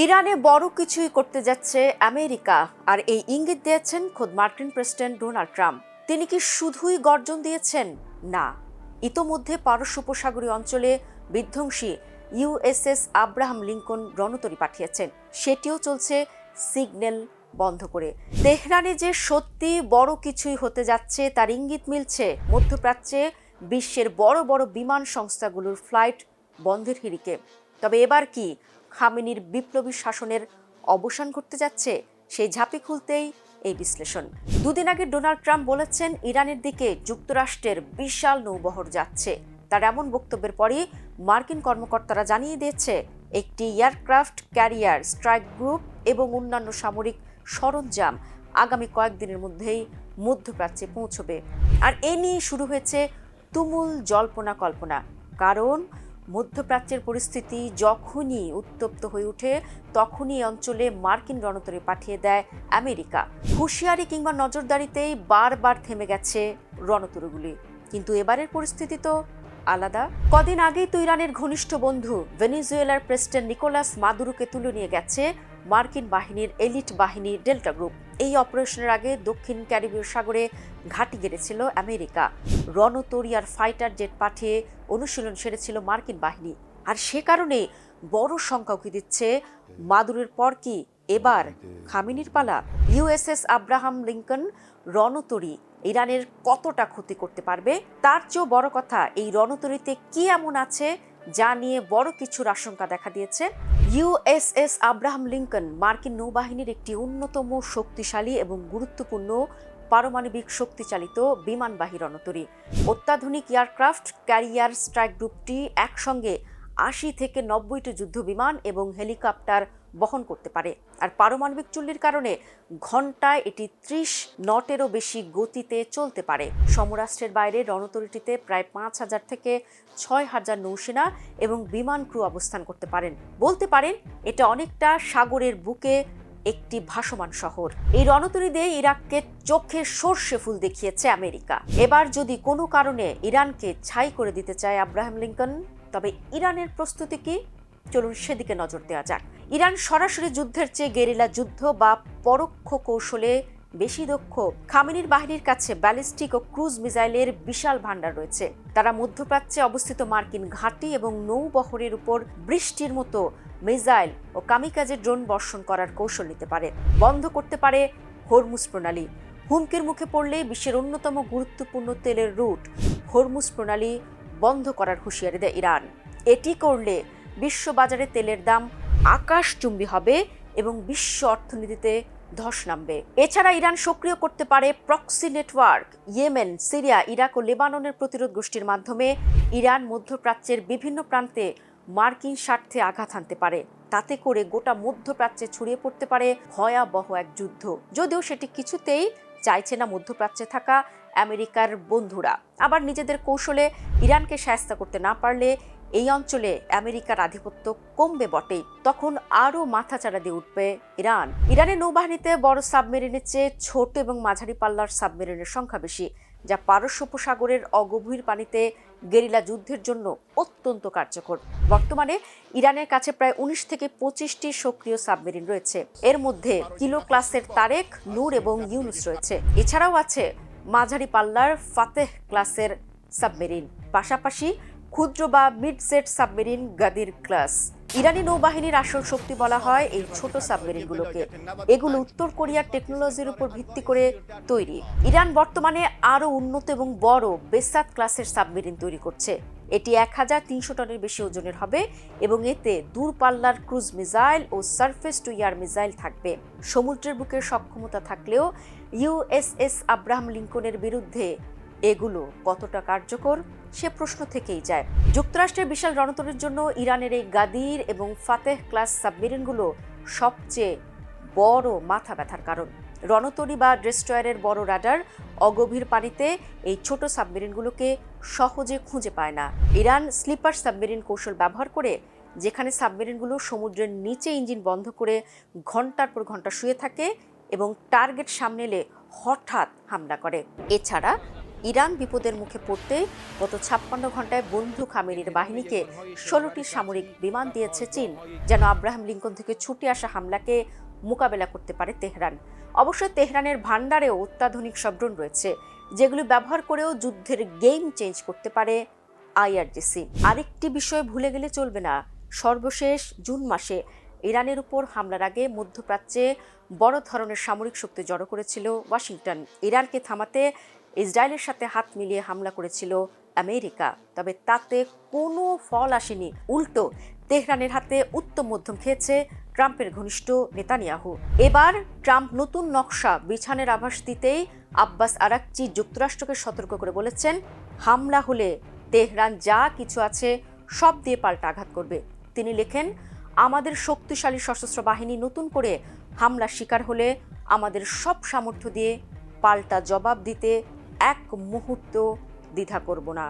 ইরানে বড় কিছুই করতে যাচ্ছে আমেরিকা, আর এই ইঙ্গিত দিয়েছেন খোদ মার্কিন প্রেসিডেন্ট ডোনাল্ড ট্রাম্প। তিনি কি শুধুই গর্জন দিয়েছেন? না, ইতোমধ্যে পারস্য উপসাগরীয় অঞ্চলে বিধ্বংসী ইউএসএস আব্রাহাম লিঙ্কন রণতরী পাঠিয়েছেন। সেটিও চলছে সিগন্যাল বন্ধ করে। তেহরানে যে সত্যি বড় কিছুই হতে যাচ্ছে তার ইঙ্গিত মিলছে মধ্যপ্রাচ্যে বিশ্বের বড় বড় বিমান সংস্থাগুলোর ফ্লাইট বন্ধের হিড়িকে। তবে এবার কি খামেনির বিপ্লবী শাসনের অবসান ঘটতে যাচ্ছে? সেই ঝাঁপি খুলতেই এই বিশ্লেষণ। দুদিন আগে ডোনাল্ড ট্রাম্প বলেছেন ইরানের দিকে যুক্তরাষ্ট্রের বিশাল নৌবহর যাচ্ছে। তার এমন বক্তব্যের পরই মার্কিন কর্মকর্তারা জানিয়ে দিয়েছে একটি এয়ারক্রাফট ক্যারিয়ার, স্ট্রাইক গ্রুপ এবং অন্যান্য সামরিক সরঞ্জাম আগামী কয়েকদিনের মধ্যেই মধ্যপ্রাচ্যে পৌঁছবে। আর এ নিয়ে শুরু হয়েছে তুমুল জল্পনা কল্পনা। কারণ মধ্যপ্রাচ্যের পরিস্থিতি যখনই উত্তপ্ত হয়ে ওঠে তখনই অঞ্চলে মার্কিন রণতরী পাঠিয়ে দেয় আমেরিকা। হুঁশিয়ারি কিংবা নজরদারিতেই বারবার থেমে গেছে রণতরীগুলি। কিন্তু এবারের পরিস্থিতি তো আলাদা। কদিন আগেই তো ইরানের ঘনিষ্ঠ বন্ধু ভেনেজুয়েলার প্রেসিডেন্ট নিকোলাস মাদুরোকে তুলে নিয়ে গেছে মার্কিন বাহিনীর এলিট বাহিনী ডেল্টা গ্রুপ। এই অপারেশনের আগে দক্ষিণ ক্যারিবীয় সাগরে ঘাঁটি গেড়েছিল আমেরিকা। রণতরী আর ফাইটার জেট পাঠিয়ে অনুশীলন সেরেছিল মার্কিন বাহিনী। আর সে কারণে বড় শঙ্কা উকি দিচ্ছে মাদুরের পর কি এবার খামেনির পালা? ইউএসএস আব্রাহাম লিঙ্কন রণতরী ইরানের কতটা ক্ষতি করতে পারবে? তার চেয়েও বড় কথা, এই রণতরীতে কি এমন আছে যা নিয়ে বড় কিছুর আশঙ্কা দেখা দিয়েছে। ইউএসএস আব্রাহাম লিঙ্কন মার্কিন নৌবাহিনীর একটি অন্যতম শক্তিশালী এবং গুরুত্বপূর্ণ পারমাণবিক শক্তিচালিত বিমানবাহী রণতরী। অত্যাধুনিক এয়ারক্রাফট ক্যারিয়ার স্ট্রাইক গ্রুপটি একসঙ্গে ৮০ থেকে ৯০টি যুদ্ধ বিমান এবং হেলিকপ্টার বহন করতে পারে। আর পারমাণবিক চুল্লির কারণে ঘন্টায় এটি ৩০ নটেরও বেশি গতিতে চলতে পারে। সমরাষ্ট্রের বাইরে রণতরীটিতে প্রায় ৫,০০০ থেকে ৬,০০০ নৌসেনা এবং বিমান ক্রু অবস্থান করতে পারেন। বলতে পারেন এটা অনেকটা সাগরের বুকে একটি ভাসমান শহর। এই রণতরী দিয়ে ইরাককে চোখে সর্ষে ফুল দেখিয়েছে আমেরিকা। এবার যদি কোনো কারণে ইরানকে ছাই করে দিতে চায় আব্রাহাম লিঙ্কন, তবে ইরানের প্রস্তুতি কি? চলুন সেদিকে নজর দেওয়া যাক। ইরান সরাসরি যুদ্ধের চেয়ে গেরিলা যুদ্ধ বা পরোক্ষ কৌশলে বেশি দক্ষ। খামেনির বাহিনীর কাছে ব্যালিস্টিক ও ক্রুজ মিসাইলের বিশাল ভান্ডার রয়েছে। তারা মধ্যপ্রাচ্যে অবস্থিত মার্কিন ঘাঁটি এবং নৌবহরের উপর বৃষ্টির মতো মিসাইল ও কামিকাজে ড্রোন বর্ষণ করার কৌশল নিতে পারে। বন্ধ করতে পারে হরমুজ প্রণালী। হুমকির মুখে পড়লে বিশ্বের অন্যতম গুরুত্বপূর্ণ তেলের রুট হরমুজ প্রণালী বন্ধ করার হুঁশিয়ারি দেয় ইরান। এটি করলে বিশ্ববাজারে তেলের দাম আকাশচুম্বী হবে এবং বিশ্ব অর্থনীতিতে ধস নামবে। এছাড়া ইরান সক্রিয় করতে পারে proxy network. Yemen, Syria, Iraq ও লেবাননের প্রতিরোধ গোষ্ঠীর মাধ্যমে ইরান মধ্যপ্রাচ্যের বিভিন্ন প্রান্তে মার্কিন স্বার্থে আঘাত হানতে পারে। তাতে করে গোটা মধ্যপ্রাচ্যে ছড়িয়ে পড়তে পারে ভয়াবহ এক যুদ্ধ। যদিও সেটি কিছুতেই চাইছে না মধ্যপ্রাচ্যে থাকা আমেরিকার বন্ধুরা। আবার নিজেদের কৌশলে ইরানকে শায়েস্তা করতে না পারলে এই অঞ্চলে আমেরিকার আধিপত্য কমবে বটেই। তখন আরও মাথাচাড়া দিয়ে উঠবে ইরান। ইরানের নৌবাহিনীতে বড় সাবমেরিনের চেয়ে ছোট এবং মাঝারি পাল্লার সাবমেরিনের সংখ্যা বেশি, যা পারস্য উপসাগরের অগভীর পানিতে গেরিলা যুদ্ধের জন্য অত্যন্ত কার্যকর। বর্তমানে ইরানের কাছে প্রায় ১৯ থেকে ২৫টি সক্রিয় সাবমেরিন রয়েছে। এর মধ্যে কিলো ক্লাসের তারেক, নূর এবং ইউনুস রয়েছে। এছাড়াও আছে মাঝারি পাল্লার ফাতেহ ক্লাসের সাবমেরিন, পাশাপাশি ক্ষুদ্র বা মিডসেট সাবমেরিন গাদির ক্লাস। ইরানি নৌবাহিনীর আসল শক্তি বলা হয় এই ছোট সাবমেরিনগুলোকে। এগুলো উত্তর কোরিয়ার টেকনোলজির উপর ভিত্তি করে তৈরি। ইরান বর্তমানে আরও উন্নত এবং বড় বেসাদ ক্লাসের সাবমেরিন তৈরি করছে। এটি ১৩০০ টনের বেশি ওজনের হবে এবং এতে দূরপাল্লার ক্রুজ মিসাইল ও সারফেস টু এয়ার মিসাইল থাকবে। সমুদ্রের বুকের সক্ষমতা থাকলেও ইউএসএস আব্রাহাম লিঙ্কনের বিরুদ্ধে এগুলো কতটা কার্যকর সে প্রশ্ন থেকেই যায়। যুক্তরাষ্ট্রের বিশাল রণতরীর জন্য ইরানের এই গাদির এবং ফাতেহ ক্লাস সাবমেরিনগুলো সবচেয়ে বড় মাথা ব্যথার কারণ। রণতরী বা ডেস্ট্রয়ারের বড় রাডার অগভীর পানিতে এই ছোট সাবমেরিনগুলোকে সহজে খুঁজে পায় না। ইরান স্লিপার সাবমেরিন কৌশল ব্যবহার করে, যেখানে সাবমেরিনগুলো সমুদ্রের নিচে ইঞ্জিন বন্ধ করে ঘন্টার পর ঘন্টা শুয়ে থাকে এবং টার্গেট সামনে এলে হঠাৎ হামলা করে। এছাড়া ইরান বিপদের মুখে পড়তে গত 56 ঘন্টায় বন্ধু খামেনির বাহিনীকে 16টি সামরিক বিমান দিয়েছে চীন, যেন আব্রাহাম লিঙ্কন থেকে ছুটে আসা হামলাকে মোকাবেলা করতে পারে তেহরান। অবশ্য তেহরানের ভান্ডারেও অত্যাধুনিক সব ড্রোন রয়েছে, যেগুলো ব্যবহার করেও যুদ্ধের গেম চেঞ্জ করতে পারে আইআরজিসি। আরেকটি বিষয় ভুলে গেলে চলবে না, সর্বশেষ জুন মাসে ইরানের উপর হামলার আগে মধ্যপ্রাচ্যে বড় ধরনের সামরিক শক্তি জড়ো করেছিল ওয়াশিংটন। ইরানকে থামাতে ইসরায়েলের সাথে হাত মিলিয়ে হামলা করেছিল আমেরিকা, তবে তাতে কোনো ফল আসেনি। উল্টো তেহরানের হাতে উত্তম মধ্যম খেয়েছে ট্রাম্পের ঘনিষ্ঠ নেতানিয়াহু। এবার ট্রাম্প নতুন নকশা বিছানের আভাস দিতেই আব্বাস আরাকচি যুক্তরাষ্ট্রকে সতর্ক করে বলেছেন, হামলা হলে তেহরান যা কিছু আছে সব দিয়ে পাল্টা আঘাত করবে। তিনি লেখেন, আমাদের শক্তিশালী সশস্ত্র বাহিনী নতুন করে হামলার শিকার হলে আমাদের সব সামর্থ্য দিয়ে পাল্টা জবাব দিতে এক মুহূর্ত দ্বিধা করব না।